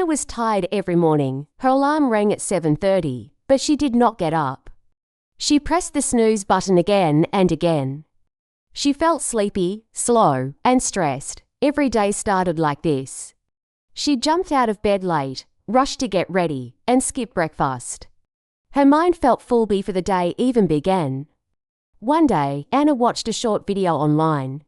Anna was tired every morning. Her alarm rang at 7:30, but she did not get up. She pressed the snooze button again and again. She felt sleepy, slow, and stressed. Every day started like this. She jumped out of bed late, rushed to get ready, and skipped breakfast. Her mind felt full before the day even began. One day, Anna watched a short video online.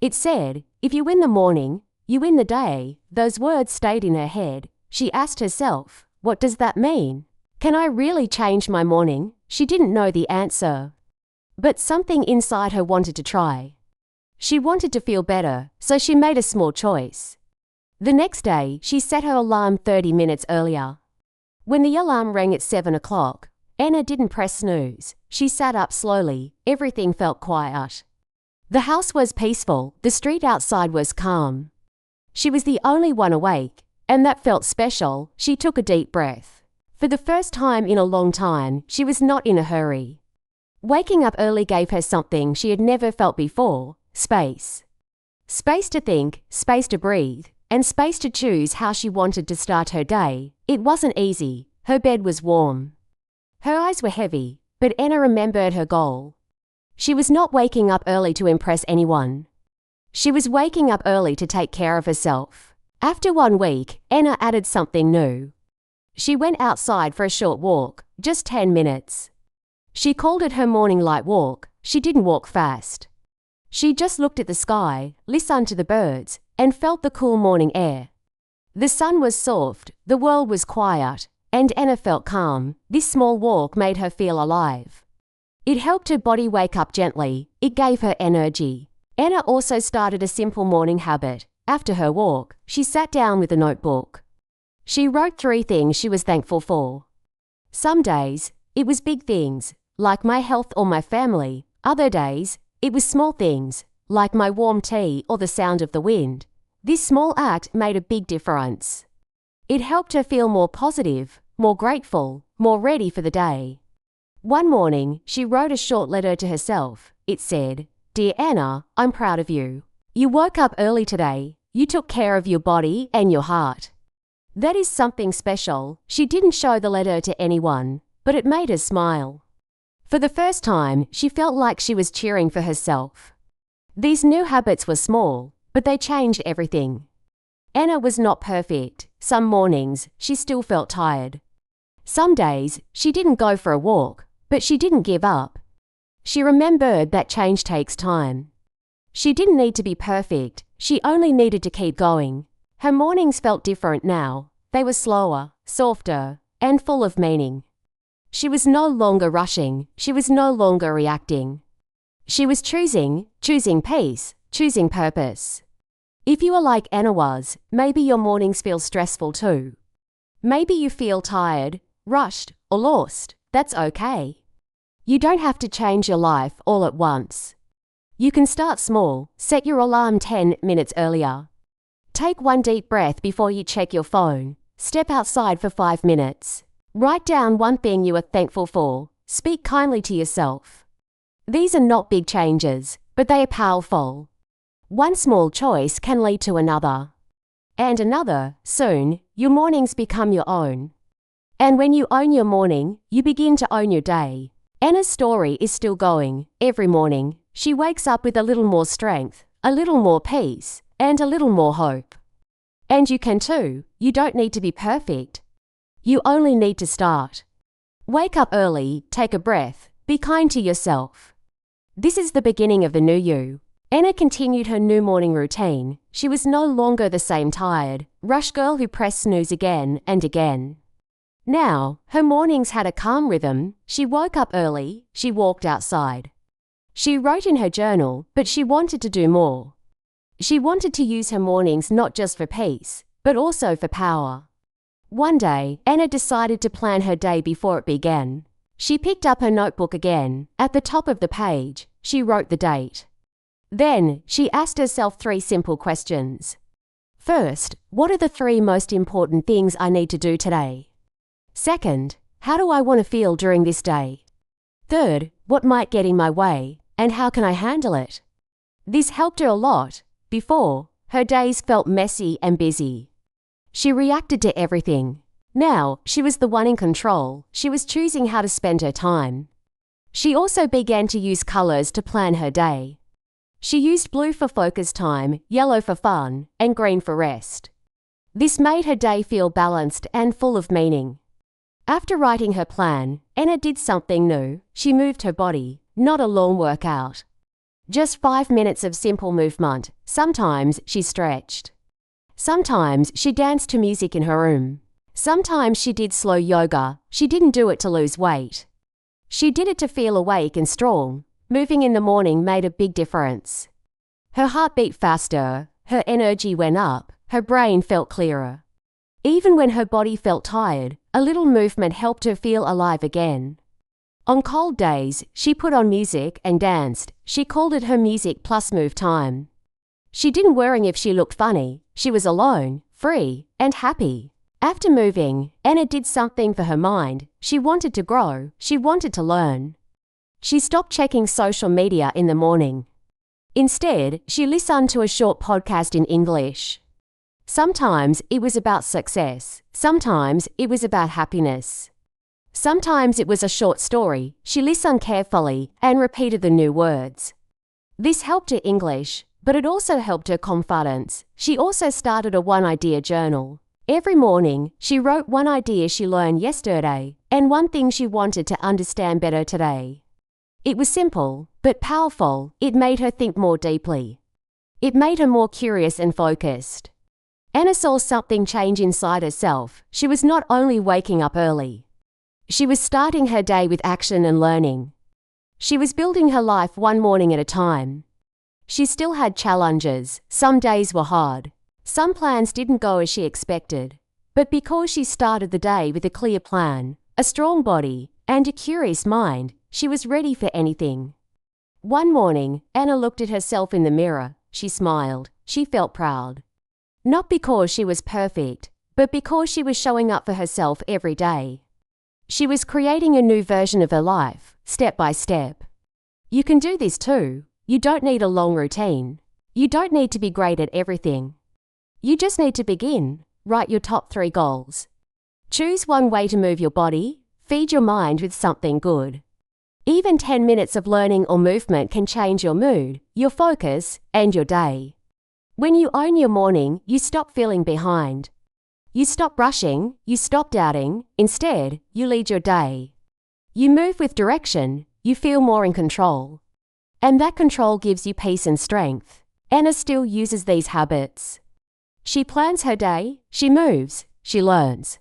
It said, "If you win the morning, you win the day." Those words stayed in her head. She asked herself, what does that mean? Can I really change my morning? She didn't know the answer. But something inside her wanted to try. She wanted to feel better, so she made a small choice. The next day, she set her alarm 30 minutes earlier. When the alarm rang at 7 o'clock, Anna didn't press snooze. She sat up slowly. Everything felt quiet. The house was peaceful. The street outside was calm. She was the only one awake, and that felt special. She took a deep breath. For the first time in a long time, she was not in a hurry. Waking up early gave her something she had never felt before: space. Space to think, space to breathe, and space to choose how she wanted to start her day. It wasn't easy. Her bed was warm. Her eyes were heavy, but Anna remembered her goal. She was not waking up early to impress anyone. She was waking up early to take care of herself. After 1 week, Anna added something new. She went outside for a short walk, just 10 minutes. She called it her morning light walk. She didn't walk fast. She just looked at the sky, listened to the birds, and felt the cool morning air. The sun was soft, the world was quiet, and Anna felt calm. This small walk made her feel alive. It helped her body wake up gently. It gave her energy. Anna also started a simple morning habit. After her walk, she sat down with a notebook. She wrote 3 things she was thankful for. Some days, it was big things, like my health or my family. Other days, it was small things, like my warm tea or the sound of the wind. This small act made a big difference. It helped her feel more positive, more grateful, more ready for the day. One morning, she wrote a short letter to herself. It said, "Dear Anna, I'm proud of you. You woke up early today. You took care of your body and your heart." That is something special. She didn't show the letter to anyone, but it made her smile. For the first time, she felt like she was cheering for herself. These new habits were small, but they changed everything. Anna was not perfect. Some mornings, she still felt tired. Some days, she didn't go for a walk, but she didn't give up. She remembered that change takes time. She didn't need to be perfect. She only needed to keep going. Her mornings felt different now. They were slower, softer, and full of meaning. She was no longer rushing. She was no longer reacting. She was choosing peace, choosing purpose. If you are like Anna was, maybe your mornings feel stressful too. Maybe you feel tired, rushed, or lost. That's okay. You don't have to change your life all at once. You can start small. Set your alarm 10 minutes earlier. Take 1 deep breath before you check your phone. Step outside for 5 minutes. Write down 1 thing you are thankful for. Speak kindly to yourself. These are not big changes, but they are powerful. One small choice can lead to another. And another. Soon, your mornings become your own. And when you own your morning, you begin to own your day. Anna's story is still going. Every morning, she wakes up with a little more strength, a little more peace, and a little more hope. And you can too. You don't need to be perfect. You only need to start. Wake up early, take a breath, be kind to yourself. This is the beginning of the new you. Anna continued her new morning routine. She was no longer the same tired, rush girl who pressed snooze again and again. Now, her mornings had a calm rhythm. She woke up early, she walked outside. She wrote in her journal, but she wanted to do more. She wanted to use her mornings not just for peace, but also for power. One day, Anna decided to plan her day before it began. She picked up her notebook again. At the top of the page, she wrote the date. Then, she asked herself 3 simple questions. First, what are the 3 most important things I need to do today? Second, how do I want to feel during this day? Third, what might get in my way, and how can I handle it? This helped her a lot. Before, her days felt messy and busy. She reacted to everything. Now, she was the one in control. She was choosing how to spend her time. She also began to use colors to plan her day. She used blue for focus time, yellow for fun, and green for rest. This made her day feel balanced and full of meaning. After writing her plan, Anna did something new. She moved her body, not a long workout. Just 5 minutes of simple movement. Sometimes she stretched. Sometimes she danced to music in her room. Sometimes she did slow yoga. She didn't do it to lose weight. She did it to feel awake and strong. Moving in the morning made a big difference. Her heart beat faster, her energy went up, her brain felt clearer. Even when her body felt tired, a little movement helped her feel alive again. On cold days, she put on music and danced. She called it her music plus move time. She didn't worry if she looked funny. She was alone, free, and happy. After moving, Anna did something for her mind. She wanted to grow. She wanted to learn. She stopped checking social media in the morning. Instead, she listened to a short podcast in English. Sometimes it was about success. Sometimes it was about happiness. Sometimes it was a short story. She listened carefully and repeated the new words. This helped her English, but it also helped her confidence. She also started a one-idea journal. Every morning, she wrote one idea she learned yesterday and one thing she wanted to understand better today. It was simple, but powerful. It made her think more deeply. It made her more curious and focused. Anna saw something change inside herself. She was not only waking up early. She was starting her day with action and learning. She was building her life one morning at a time. She still had challenges. Some days were hard. Some plans didn't go as she expected. But because she started the day with a clear plan, a strong body, and a curious mind, she was ready for anything. One morning, Anna looked at herself in the mirror. She smiled. She felt proud. Not because she was perfect, but because she was showing up for herself every day. She was creating a new version of her life, step by step. You can do this too. You don't need a long routine. You don't need to be great at everything. You just need to begin. Write your top 3 goals. Choose one way to move your body. Feed your mind with something good. Even 10 minutes of learning or movement can change your mood, your focus, and your day. When you own your morning, you stop feeling behind. You stop rushing, you stop doubting. Instead, you lead your day. You move with direction, you feel more in control. And that control gives you peace and strength. Anna still uses these habits. She plans her day, she moves, she learns.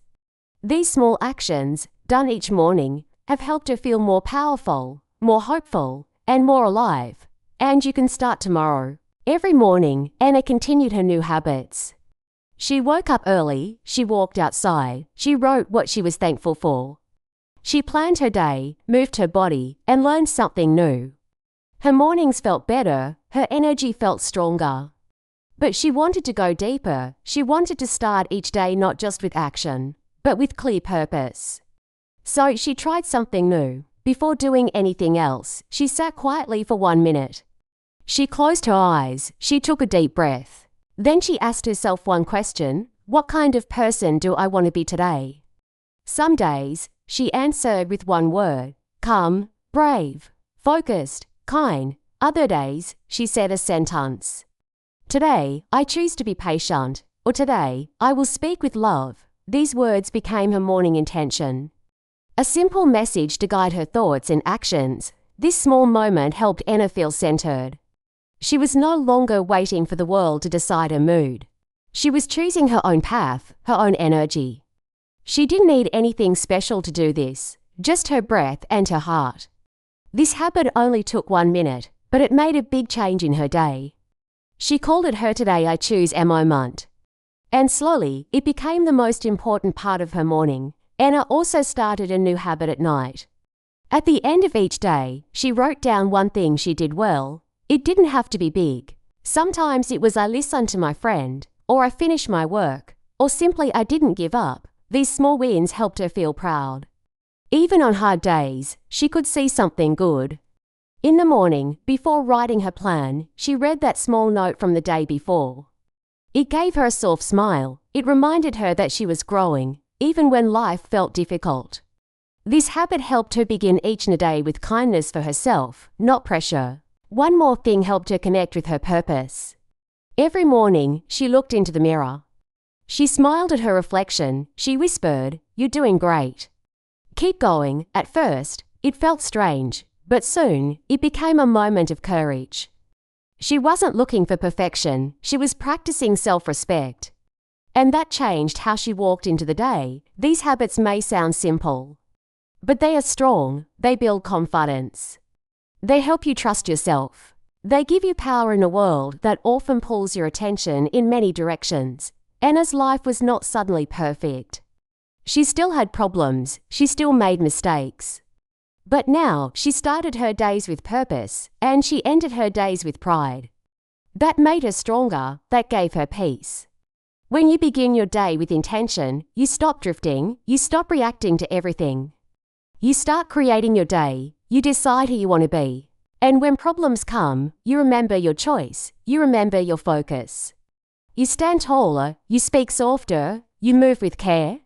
These small actions, done each morning, have helped her feel more powerful, more hopeful, and more alive. And you can start tomorrow. Every morning, Anna continued her new habits. She woke up early, she walked outside, she wrote what she was thankful for. She planned her day, moved her body, and learned something new. Her mornings felt better, her energy felt stronger. But she wanted to go deeper. She wanted to start each day not just with action, but with clear purpose. So she tried something new. Before doing anything else, she sat quietly for 1 minute. She closed her eyes. She took a deep breath. Then she asked herself one question: what kind of person do I want to be today? Some days, she answered with one word: calm, brave, focused, kind. Other days, she said a sentence. Today, I choose to be patient. Or today, I will speak with love. These words became her morning intention. A simple message to guide her thoughts and actions. This small moment helped Anna feel centered. She was no longer waiting for the world to decide her mood. She was choosing her own path, her own energy. She didn't need anything special to do this, just her breath and her heart. This habit only took 1 minute, but it made a big change in her day. She called it her Today I Choose moment. And slowly, it became the most important part of her morning. Anna also started a new habit at night. At the end of each day, she wrote down one thing she did well. It didn't have to be big. Sometimes it was I listened to my friend, or I finished my work, or simply I didn't give up. These small wins helped her feel proud. Even on hard days, she could see something good. In the morning, before writing her plan, she read that small note from the day before. It gave her a soft smile. It reminded her that she was growing, even when life felt difficult. This habit helped her begin each day with kindness for herself, not pressure. One more thing helped her connect with her purpose. Every morning, she looked into the mirror. She smiled at her reflection. She whispered, "You're doing great." Keep going. At first, it felt strange, but soon, it became a moment of courage. She wasn't looking for perfection. She was practicing self-respect. And that changed how she walked into the day. These habits may sound simple, but they are strong. They build confidence. They help you trust yourself. They give you power in a world that often pulls your attention in many directions. Anna's life was not suddenly perfect. She still had problems. She still made mistakes. But now she started her days with purpose, and she ended her days with pride. That made her stronger. That gave her peace. When you begin your day with intention, you stop drifting. You stop reacting to everything. You start creating your day. You decide who you want to be. And when problems come, you remember your choice. You remember your focus. You stand taller. You speak softer. You move with care.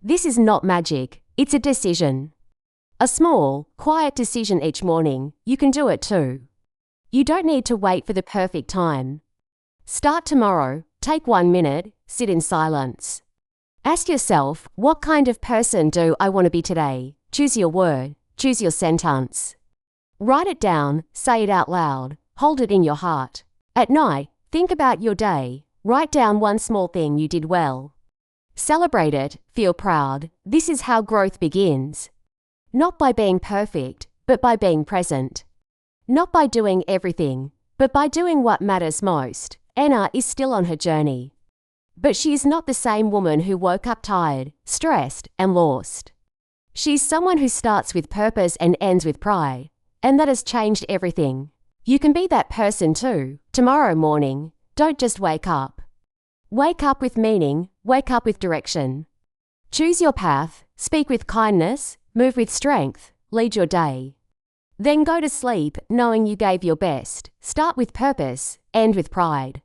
This is not magic. It's a decision. A small, quiet decision each morning. You can do it too. You don't need to wait for the perfect time. Start tomorrow. Take 1 minute. Sit in silence. Ask yourself, what kind of person do I want to be today? Choose your word. Choose your sentence. Write it down. Say it out loud. Hold it in your heart. At night, think about your day. Write down one small thing you did well. Celebrate it. Feel proud. This is how growth begins. Not by being perfect, but by being present. Not by doing everything, but by doing what matters most. Anna is still on her journey. But she is not the same woman who woke up tired, stressed, and lost. She's someone who starts with purpose and ends with pride. And that has changed everything. You can be that person too. Tomorrow morning, don't just wake up. Wake up with meaning. Wake up with direction. Choose your path. Speak with kindness. Move with strength. Lead your day. Then go to sleep knowing you gave your best. Start with purpose. End with pride.